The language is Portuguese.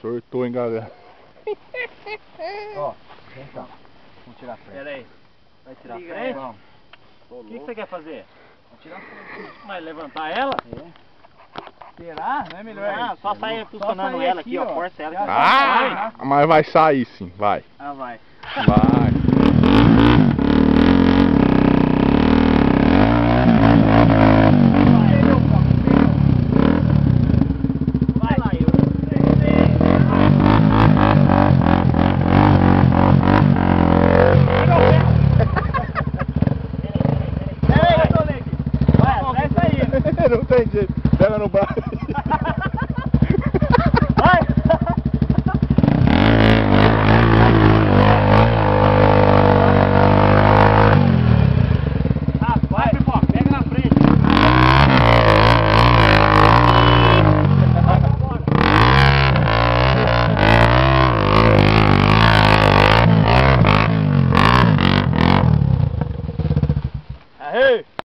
Sortou, hein, galera. Ó, vem cá. Vamos tirar a frente. Pera aí. Vai tirar a Liga frente? aí. Vamos. O que você quer fazer? Vamos tirar a frente. Mas levantar ela? Será? Não é melhor? Ah, só sair funcionando sair ela aqui, aqui, ó. ó. Força ela. Já que Ah, mas vai sair sim, vai. Ah, vai. Vai. Vai lá, eu. Peraí, eu tô lendo aqui. Vai sair. Não tem jeito. Pega no braço. Vai! Ah, vai, Pipoca, pega na frente. Aê!